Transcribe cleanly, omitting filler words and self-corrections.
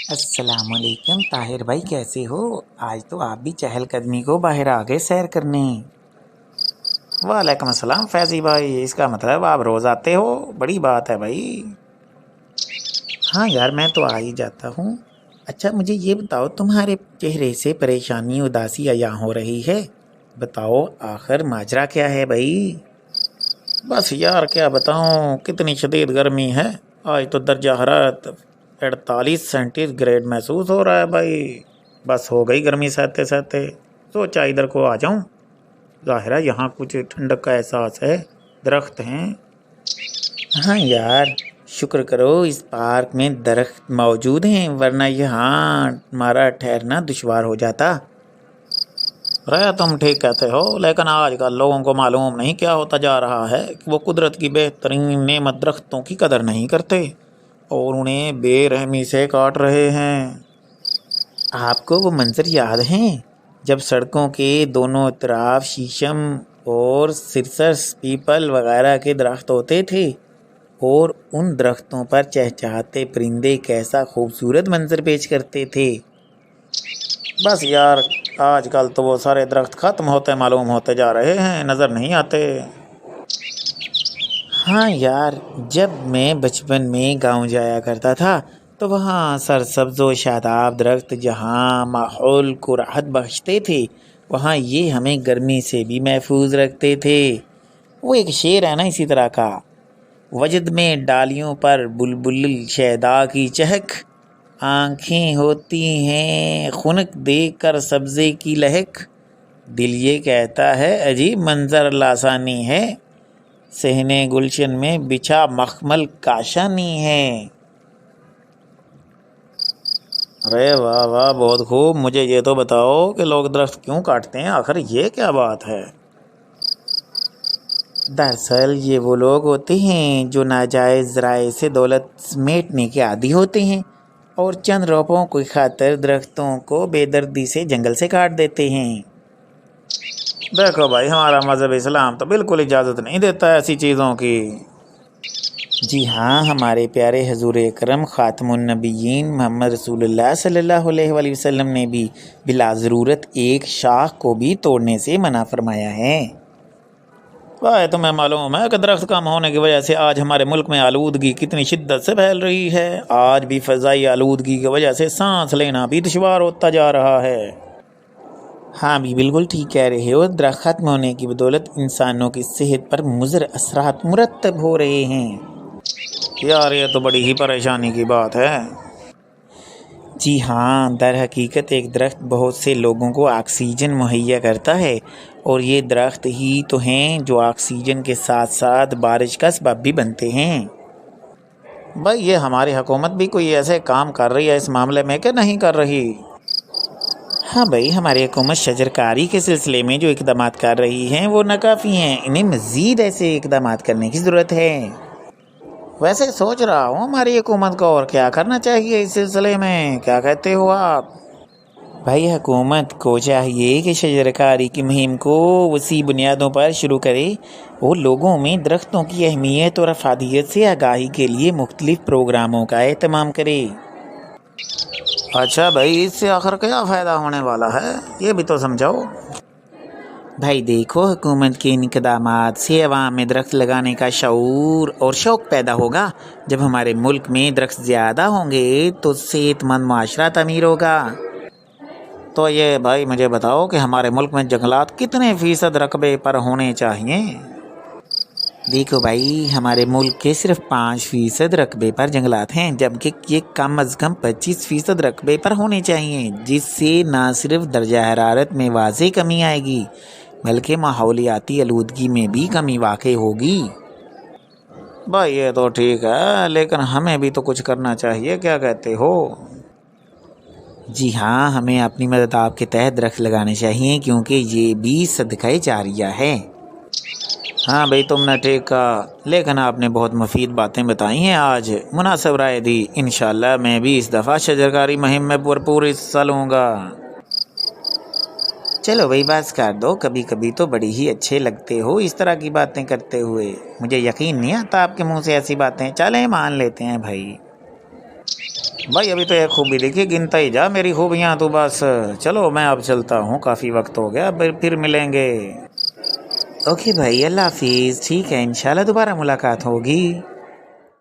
السلام علیکم طاہر بھائی، کیسے ہو؟ آج تو آپ بھی چہل قدمی کو باہر آ گئے سیر کرنے۔ وعلیکم السلام فیضی بھائی، اس کا مطلب آپ روز آتے ہو؟ بڑی بات ہے بھائی۔ ہاں یار، میں تو آ ہی جاتا ہوں۔ اچھا مجھے یہ بتاؤ، تمہارے چہرے سے پریشانی اداسی عیاں ہو رہی ہے، بتاؤ آخر ماجرا کیا ہے بھائی؟ بس یار کیا بتاؤں، کتنی شدید گرمی ہے۔ آج تو درجہ حرارت 48 سینٹی گریڈ محسوس ہو رہا ہے بھائی۔ بس ہو گئی گرمی سہتے سہتے، سوچا ادھر کو آ جاؤں۔ ظاہر ہے یہاں کچھ ٹھنڈک کا احساس ہے، درخت ہیں۔ ہاں یار، شکر کرو اس پارک میں درخت موجود ہیں، ورنہ یہاں ہمارا ٹھہرنا دشوار ہو جاتا۔ رے تم ٹھیک کہتے ہو، لیکن آج کل لوگوں کو معلوم نہیں کیا ہوتا جا رہا ہے کہ وہ قدرت کی بہترین نعمت درختوں کی قدر نہیں کرتے اور انہیں بے رحمی سے کاٹ رہے ہیں۔ آپ کو وہ منظر یاد ہیں جب سڑکوں کے دونوں طرف شیشم اور سرسس، پیپل وغیرہ کے درخت ہوتے تھے اور ان درختوں پر چہچہاتے پرندے کیسا خوبصورت منظر پیش کرتے تھے؟ بس یار آج کل تو وہ سارے درخت ختم ہوتے معلوم ہوتے جا رہے ہیں، نظر نہیں آتے۔ ہاں یار، جب میں بچپن میں گاؤں جایا کرتا تھا تو وہاں سرسبز و شاداب درخت جہاں ماحول کو راحت بخشتے تھے، وہاں یہ ہمیں گرمی سے بھی محفوظ رکھتے تھے۔ وہ ایک شعر ہے نا اسی طرح کا، وجد میں ڈالیوں پر بلبل شیدا کی چہک، آنکھیں ہوتی ہیں خنک دیکھ کر سبزے کی لہک، دل یہ کہتا ہے عجیب منظر لاسانی ہے، صحن گلشن میں بچھا مخمل کاشانی ہے۔ ارے واہ واہ، بہت خوب۔ مجھے یہ تو بتاؤ کہ لوگ درخت کیوں کاٹتے ہیں، آخر یہ کیا بات ہے؟ دراصل یہ وہ لوگ ہوتے ہیں جو ناجائز ذرائع سے دولت سمیٹنے کے عادی ہوتے ہیں اور چند روپوں کی خاطر درختوں کو بے دردی سے جنگل سے کاٹ دیتے ہیں۔ دیکھو بھائی، ہمارا مذہب اسلام تو بالکل اجازت نہیں دیتا ایسی چیزوں کی۔ جی ہاں، ہمارے پیارے حضور اکرم خاتم النبیین محمد رسول اللہ صلی اللہ علیہ وآلہ وسلم نے بھی بلا ضرورت ایک شاخ کو بھی توڑنے سے منع فرمایا ہے۔ بھائی تمہیں معلوم ہے کہ درخت کم ہونے کی وجہ سے آج ہمارے ملک میں آلودگی کتنی شدت سے پھیل رہی ہے؟ آج بھی فضائی آلودگی کی وجہ سے سانس لینا بھی دشوار ہوتا جا رہا ہے۔ ہاں بھی بالکل ٹھیک کہہ رہے ہو، درخت ختم ہونے کی بدولت انسانوں کی صحت پر مضر اثرات مرتب ہو رہے ہیں۔ یار یہ تو بڑی ہی پریشانی کی بات ہے۔ جی ہاں، در حقیقت ایک درخت بہت سے لوگوں کو آکسیجن مہیا کرتا ہے اور یہ درخت ہی تو ہیں جو آکسیجن کے ساتھ ساتھ بارش کا سبب بھی بنتے ہیں۔ بھائی یہ ہماری حکومت بھی کوئی ایسے کام کر رہی ہے اس معاملے میں کہ نہیں کر رہی؟ ہاں بھائی، ہماری حکومت شجر کاری کے سلسلے میں جو اقدامات کر رہی ہیں وہ ناکافی ہیں، انہیں مزید ایسے اقدامات کرنے کی ضرورت ہے۔ ویسے سوچ رہا ہوں ہماری حکومت کو اور کیا کرنا چاہیے اس سلسلے میں، کیا کہتے ہو آپ؟ بھائی حکومت کو چاہیے کہ شجر کاری کی مہم کو وسیع بنیادوں پر شروع کرے اور لوگوں میں درختوں کی اہمیت اور افادیت سے آگاہی کے لیے مختلف پروگراموں کا اہتمام کرے۔ اچھا بھائی، اس سے آخر کیا فائدہ ہونے والا ہے، یہ بھی تو سمجھاؤ۔ بھائی دیکھو، حکومت کے ان اقدامات سے عوام میں درخت لگانے کا شعور اور شوق پیدا ہوگا۔ جب ہمارے ملک میں درخت زیادہ ہوں گے تو صحت مند معاشرہ تعمیر ہوگا۔ تو یہ بھائی مجھے بتاؤ کہ ہمارے ملک میں جنگلات کتنے فیصد رقبے پر ہونے چاہیے؟ دیکھو بھائی، ہمارے ملک کے صرف 5% رقبے پر جنگلات ہیں، جبکہ یہ کم از کم 25% رقبے پر ہونے چاہیے، جس سے نہ صرف درجہ حرارت میں واضح کمی آئے گی بلکہ ماحولیاتی آلودگی میں بھی کمی واقع ہوگی۔ بھائی یہ تو ٹھیک ہے، لیکن ہمیں بھی تو کچھ کرنا چاہیے، کیا کہتے ہو؟ جی ہاں، ہمیں اپنی مدد آپ کے تحت درخت لگانے چاہیے کیونکہ یہ بھی صدقہ جاریہ ہے۔ ہاں بھائی تم نے ٹھیک کہا، لیکن آپ نے بہت مفید باتیں بتائی ہیں، آج مناسب رائے دی۔ انشاءاللہ میں بھی اس دفعہ شجرکاری مہم میں بھرپور حصہ لوں گا۔ چلو بھائی بس کر دو، کبھی کبھی تو بڑی ہی اچھے لگتے ہو اس طرح کی باتیں کرتے ہوئے، مجھے یقین نہیں آتا آپ کے منہ سے ایسی باتیں۔ چلیں مان لیتے ہیں بھائی۔ بھائی ابھی تو ایک خوبی دیکھی، گنتا ہی جا میری خوبیاں تو بس. چلو میں اب چلتا ہوں، کافی وقت ہو گیا، پھر ملیں گے. اوکے بھائی، اللہ حافظ. ٹھیک ہے، انشاءاللہ دوبارہ ملاقات ہوگی.